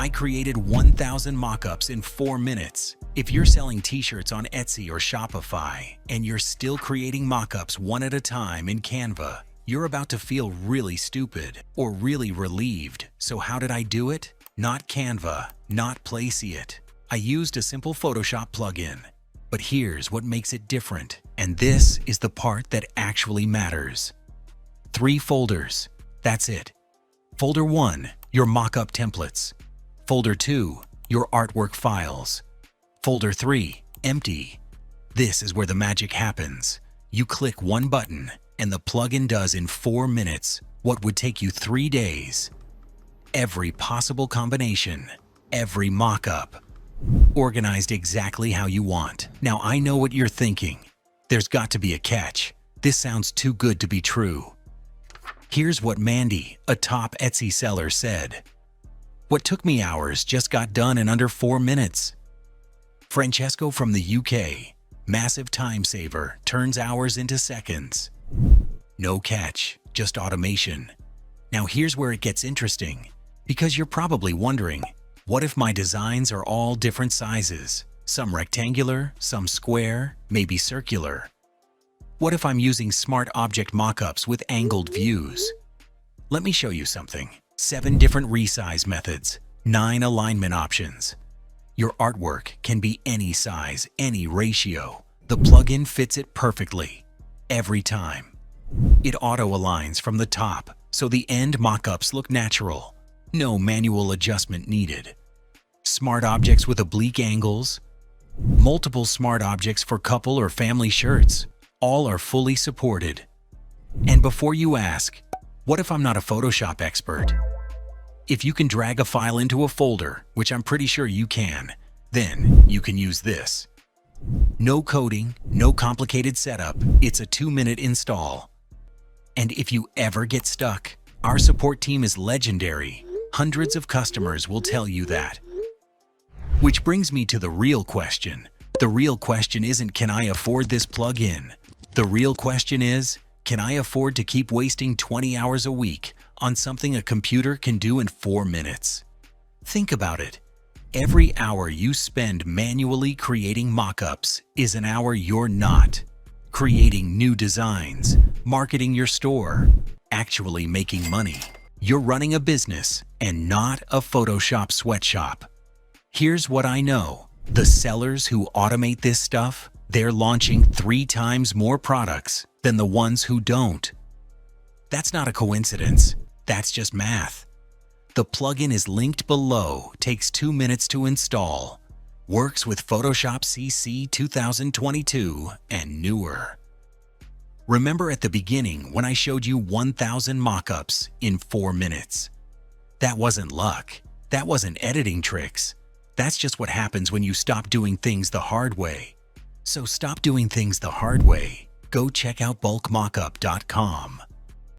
I created 1,000 mockups in 4 minutes. If you're selling t-shirts on Etsy or Shopify and you're still creating mockups one at a time in Canva, you're about to feel really stupid or really relieved. So how did I do it? Not Canva, not Placeit. I used a simple Photoshop plugin. But here's what makes it different, and this is the part that actually matters. 3 folders. That's it. Folder 1, your mockup templates. Folder 2, your artwork files. Folder 3, empty. This is where the magic happens. You click one button, and the plugin does in 4 minutes what would take you 3 days. Every possible combination, every mockup, organized exactly how you want. Now I know what you're thinking. There's got to be a catch. This sounds too good to be true. Here's what Mandy, a top Etsy seller, said. What took me hours just got done in under 4 minutes. Francesco from the UK, massive time saver, turns hours into seconds. No catch, just automation. Now here's where it gets interesting, because you're probably wondering, what if my designs are all different sizes? Some rectangular, some square, maybe circular. What if I'm using smart object mockups with angled views? Let me show you something. 7 different resize methods, 9 alignment options. Your artwork can be any size, any ratio. The plugin fits it perfectly, every time. It auto-aligns from the top, so the end mockups look natural. No manual adjustment needed. Smart objects with oblique angles. Multiple smart objects for couple or family shirts. All are fully supported. And before you ask, what if I'm not a Photoshop expert? If you can drag a file into a folder, which I'm pretty sure you can, then you can use this. No coding, no complicated setup, it's a 2-minute install. And if you ever get stuck, our support team is legendary. Hundreds of customers will tell you that. Which brings me to the real question. The real question isn't, can I afford this plugin? The real question is, can I afford to keep wasting 20 hours a week on something a computer can do in 4 minutes? Think about it. Every hour you spend manually creating mockups is an hour you're not creating new designs, marketing your store, actually making money. You're running a business and not a Photoshop sweatshop. Here's what I know. The sellers who automate this stuff, they're launching 3 times more products than the ones who don't. That's not a coincidence. That's just math. The plugin is linked below, takes 2 minutes to install, works with Photoshop CC 2022 and newer. Remember at the beginning when I showed you 1,000 mockups in 4 minutes? That wasn't luck. That wasn't editing tricks. That's just what happens when you stop doing things the hard way. So stop doing things the hard way. Go check out bulkmockup.com.